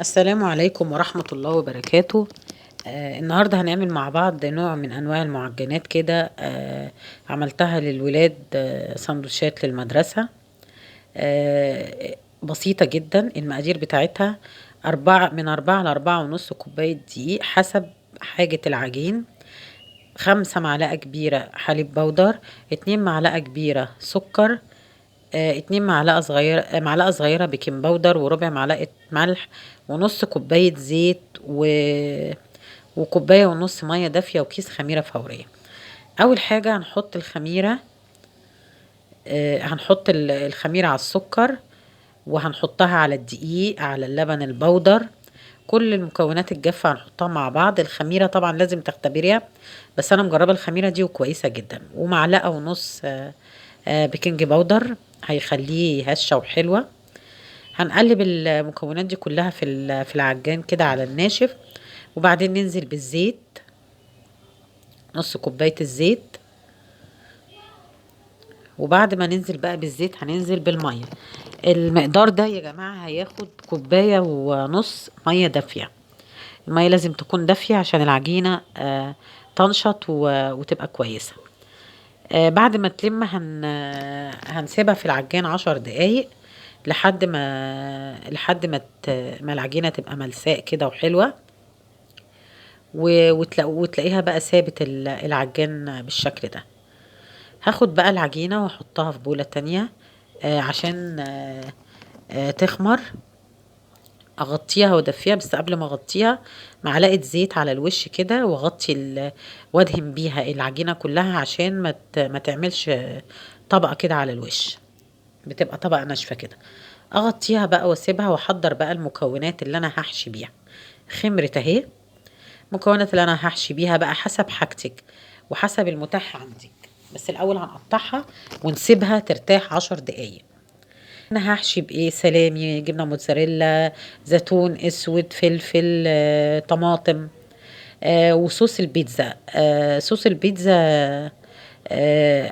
السلام عليكم ورحمة الله وبركاته. النهاردة هنعمل مع بعض نوع من أنواع المعجنات كده. عملتها للولاد، سندوتشات للمدرسة. بسيطة جدا. المقادير بتاعتها من 4 ل4.5 كوباية دقيق حسب حاجة العجين. 5 معلقة كبيرة حليب بودر. 2 معلقة كبيرة سكر. 2 معلقة صغيرة، معلقة صغيرة بيكنج باودر، وربع معلقة ملح، ونص كوباية زيت، وكوباية ونص مية دافية، وكيس خميرة فورية. أول حاجة هنحط الخميرة. هنحط الخميرة على السكر، وهنحطها على الدقيق، على اللبن البودر. كل المكونات الجافة هنحطها مع بعض. الخميرة طبعا لازم تختبريها، بس أنا مجربة الخميرة دي وكويسة جدا. ومعلقة ونص بيكنج باودر هيخليه هشة وحلوة. هنقلب المكونات دي كلها في العجان كده على الناشف، وبعدين ننزل بالزيت، نص كوباية الزيت. وبعد ما ننزل بقى بالزيت هننزل بالمية. المقدار ده يا جماعة هياخد كوباية ونص مية دافية. المية لازم تكون دافية عشان العجينة تنشط وتبقى كويسة. بعد ما تلم هنسيبها في العجان 10 دقايق، لحد ما العجينة تبقى ملساء كده وحلوة. وتلاقيها بقى ثابت العجان بالشكل ده. هاخد بقى العجينة واحطها في بولة تانية عشان تخمر. اغطيها وادفيها، بس قبل ما اغطيها معلقة زيت على الوش كده، واغطي وادهن بيها العجينة كلها عشان ما تعملش طبقة كده على الوش، بتبقى طبقة ناشفة كده. اغطيها بقى واسيبها، واحضر بقى المكونات اللي انا هحشي بيها. خمرت اهي. المكونات اللي انا هحشي بيها بقى حسب حاجتك وحسب المتاح عندك. بس الاول هنقطعها ونسيبها ترتاح 10 دقايق. انا هحشي بايه؟ سلامي، جبنه موتزاريلا، زيتون اسود، فلفل، طماطم، وصوص البيتزا. صوص البيتزا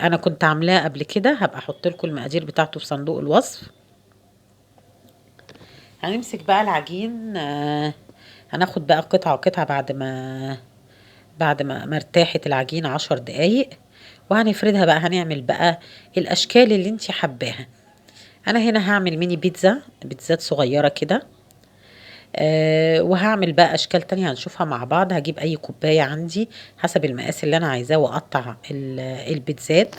انا كنت عاملاه قبل كده، هبقى احط لكم المقادير بتاعته في صندوق الوصف. هنمسك بقى العجين. هناخد بقى قطعه قطعه بعد ما ارتاحت العجينة 10 دقايق، وهنفردها بقى. هنعمل بقى الأشكال اللي انتي حباها. أنا هنا هعمل ميني بيتزات صغيرة كده. وهعمل بقى أشكال تانية هنشوفها مع بعض. هجيب أي كوباية عندي حسب المقاس اللي أنا عايزاه، وأقطع البيتزات.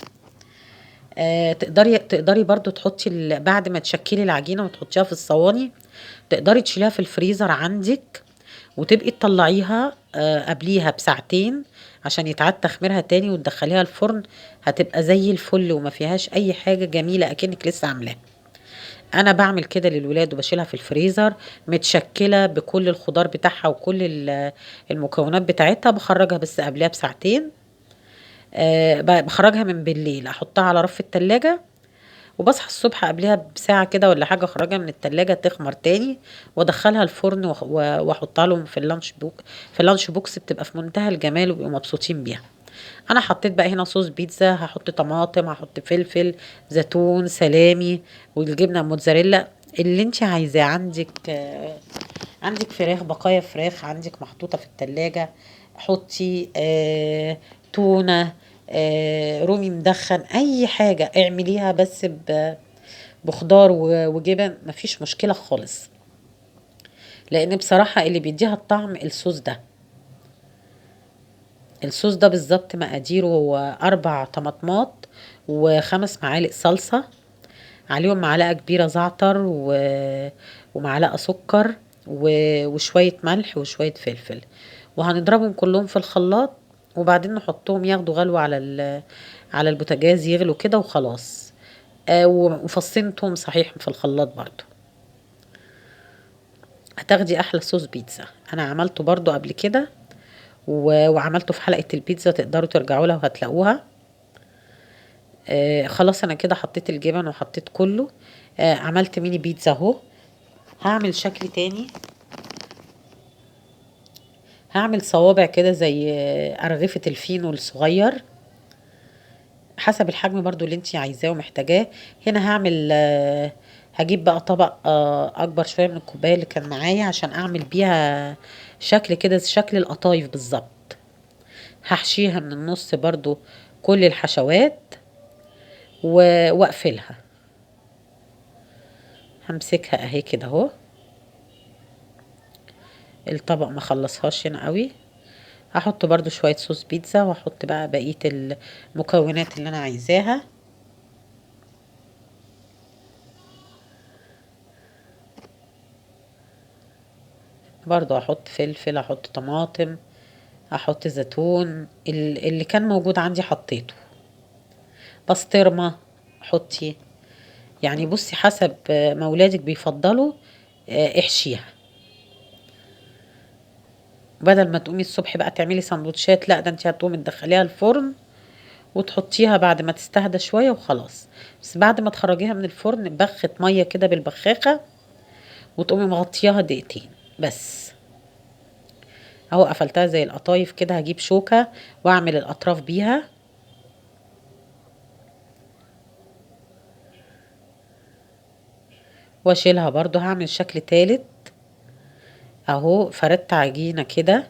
تقدري برضو تحطي بعد ما تشكلي العجينة وتحطيها في الصواني، تقدري تشيليها في الفريزر عندك، وتبقي تطلعيها قبليها بساعتين عشان يتعاد تخميرها تاني، وتدخليها الفرن. هتبقى زي الفل وما فيهاش اي حاجة، جميلة اكنك لسه عاملاها. انا بعمل كده للولاد وبشيلها في الفريزر متشكلة بكل الخضار بتاعها وكل المكونات بتاعتها. بخرجها بس قبلها بساعتين. بخرجها من بالليل، احطها على رف التلاجة، وبصحى الصبح قبلها بساعة كده ولا حاجة، اخرجها من التلاجة تخمر تاني، وادخلها الفرن واحطها لهم في اللانش بوكس. بتبقى في منتهى الجمال وبيبقوا مبسوطين بيها. انا حطيت بقى هنا صوص بيتزا، هحط طماطم، هحط فلفل، زيتون، سلامي، والجبنة الموتزاريلا اللي انت عايزاه. عندك فراخ، بقايا فراخ عندك محطوطة في التلاجة، حطي تونة، رومي مدخن، اي حاجة اعمليها، بس بخضار وجبن، مفيش مشكلة خالص. لان بصراحة اللي بيديها الطعم الصوص ده بالظبط. مقاديره 4 طماطمات، و5 معالق صلصة، عليهم معلقة كبيرة زعتر، ومعلقة سكر، وشوية ملح وشوية فلفل. وهنضربهم كلهم في الخلاط، وبعدين نحطهم ياخدوا غلوة على البوتاجاز، يغلوا كده وخلاص. وفصين توم صحيح في الخلاط برضو. هتاخدي احلى صوص بيتزا. انا عملته برضو قبل كده، وعملته في حلقة البيتزا، تقدروا ترجعوا لها وهتلاقوها. خلاص انا كده حطيت الجبن وحطيت كله. عملت ميني بيتزا اهو. هعمل شكل تاني. هعمل صوابع كده زي أرغفة الفينو الصغير، حسب الحجم برضو اللي انتي عايزاه ومحتاجاه. هنا هجيب بقى طبق اكبر شويه من الكوبايه اللي كان معايا عشان اعمل بيها شكل كده، شكل القطايف بالظبط. هحشيها من النص برضو كل الحشوات واقفلها. همسكها اهي كده اهو. الطبق ما خلصهاش هنا قوي. هحط برضو شويه صوص بيتزا، واحط بقى بقيه المكونات اللي انا عايزاها. برضو احط فلفل، احط طماطم، احط زيتون، اللي كان موجود عندي حطيته. بسطرمة حطي، يعني بصي حسب ما ولادك بيفضلوا احشيها. بدل ما تقومي الصبح بقى تعملي سندوتشات، لا ده انت هتقومي تدخليها الفرن وتحطيها بعد ما تستهدى شوية وخلاص. بس بعد ما تخرجيها من الفرن بخة مية كده بالبخاخة، وتقومي مغطياها دقيقتين بس. اهو قفلتها زي القطايف كده. هجيب شوكة واعمل الاطراف بيها. واشيلها برضو هعمل شكل تالت. اهو فردت عجينة كده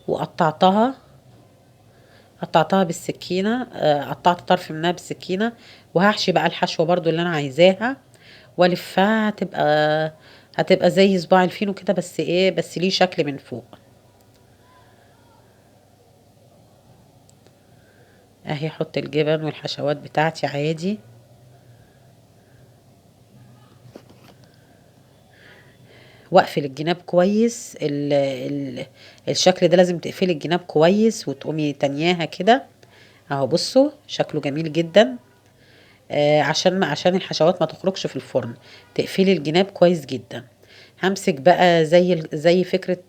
وقطعتها. قطعتها بالسكينة، قطعت طرف منها بالسكينة. وهحشي بقى الحشوة برضو اللي انا عايزاها، والفها. هتبقى زي صباع الفينو كده، بس ايه، بس ليه شكل من فوق. اهي احط الجبن والحشوات بتاعتي عادي. واقفل الجناب كويس. الشكل ده لازم تقفلي الجناب كويس وتقومي تانياها كده. اهو بصوا شكله جميل جدا. عشان الحشوات ما تخرجش في الفرن، تقفلي الجناب كويس جدا. همسك بقى زي فكرة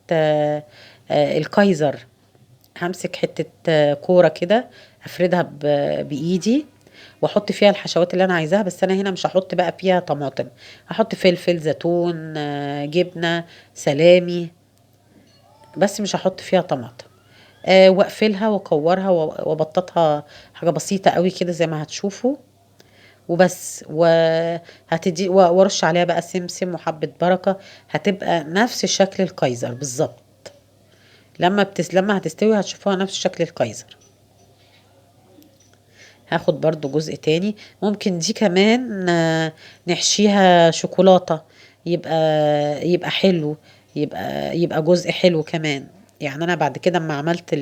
الكايزر. همسك حتة كورة كده، افردها بايدي، واحط فيها الحشوات اللي انا عايزاها. بس انا هنا مش هحط بقى فيها طماطم، هحط فلفل، زيتون، جبنة، سلامي، بس مش هحط فيها طماطم. واقفلها واكورها وابططها حاجة بسيطة قوي كده زي ما هتشوفوا وبس. وارش عليها بقى سمسم وحبة بركة. هتبقى نفس شكل الكايزر بالظبط. لما هتستوي هتشوفوها نفس شكل الكايزر. هاخد برضو جزء تاني. ممكن دي كمان نحشيها شوكولاتة، يبقى حلو. يبقى جزء حلو كمان. يعني انا بعد كده اما عملت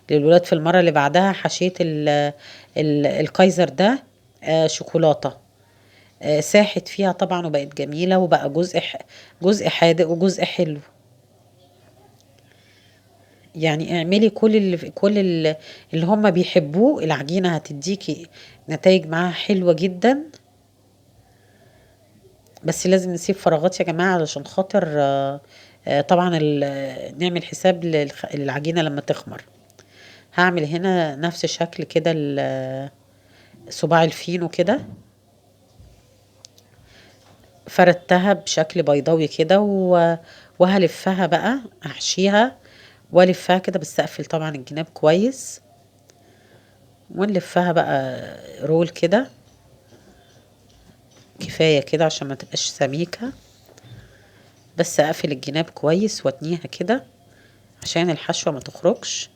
للولاد في المرة اللي بعدها حشيت الكايزر ده شوكولاتة. ساحت فيها طبعا وبقت جميلة، وبقى جزء حادق وجزء حلو. يعني اعملي اللي هم بيحبوه. العجينة هتديكي نتائج معاها حلوة جدا. بس لازم نسيب فراغات يا جماعة علشان خاطر طبعا نعمل حساب للعجينة لما تخمر. هعمل هنا نفس شكل كده صباع الفينو كده. فردتها بشكل بيضاوي كده وهلفها بقى، احشيها والفها كده. بس اقفل طبعا الجناب كويس، ونلفها بقى رول كده. كفاية كده عشان ما تبقاش سميكة. بس اقفل الجناب كويس واتنيها كده عشان الحشوة ما تخرجش.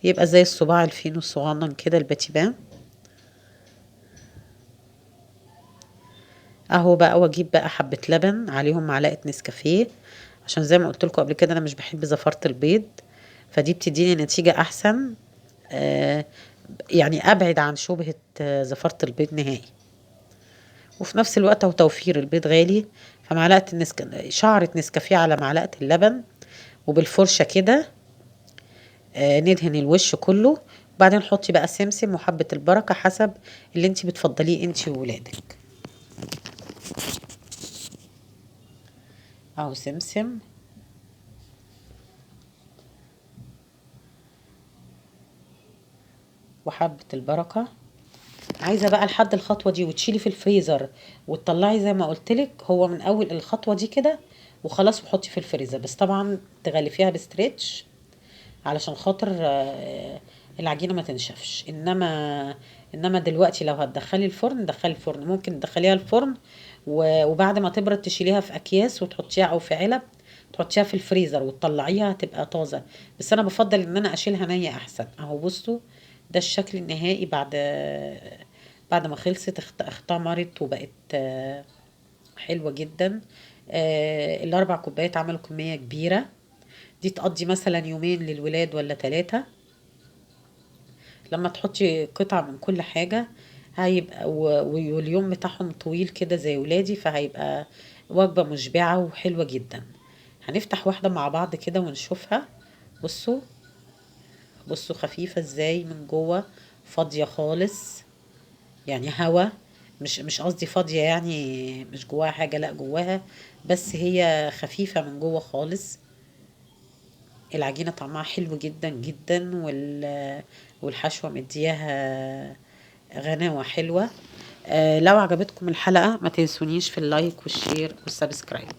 يبقى زي الصباع الفينو الصغنن كده الباتيبان. اهو بقى. واجيب بقى حبة لبن عليهم معلقة نسكافيه، عشان زي ما قلت لكم قبل كده انا مش بحب زفارة البيض، فدي بتديني نتيجة احسن. آه يعني ابعد عن شبهة زفارة البيض نهائي. وفي نفس الوقت هو توفير البيض غالي. فمعلقة شعرة نسكافيه على معلقة اللبن، وبالفرشة كده ندهن الوش كله. وبعدين حطي بقى سمسم وحبة البركة حسب اللي انتي بتفضليه انتي وولادك. اهو سمسم وحبة البركة. عايزة بقى لحد الخطوة دي وتشيلي في الفريزر وتطلعي زي ما قلتلك، هو من اول الخطوة دي كده وخلاص، وحطي في الفريزر. بس طبعا تغلفيها بستريتش علشان خاطر العجينة ما تنشفش. انما دلوقتي لو هتدخلي الفرن، دخلي الفرن. ممكن تدخليها الفرن وبعد ما تبرد تشيليها في اكياس وتحطيها او في علب، تحطيها في الفريزر وتطلعيها هتبقى طازة. بس انا بفضل ان انا اشيلها نية احسن. اهو بصوا، ده الشكل النهائي بعد ما خلصت، اختمرت وبقت حلوة جدا. الاربع كوبايات عملوا كمية كبيرة، دي تقضي مثلا يومين للولاد ولا ثلاثة. لما تحطي قطعة من كل حاجة هيبقى واليوم بتاعهم طويل كده زي ولادي، فهيبقى وجبة مشبعة وحلوة جدا. هنفتح واحدة مع بعض كده ونشوفها. بصوا، بصوا خفيفة ازاي من جوه، فاضية خالص، يعني هوا. مش قصدي فاضية يعني مش جواها حاجة، لا جواها، بس هي خفيفة من جوه خالص. العجينة طعمها حلو جدا جدا، والحشوة مدياها غناوة حلوة. لو عجبتكم الحلقة ما تنسونيش في اللايك والشير والسبسكرايب.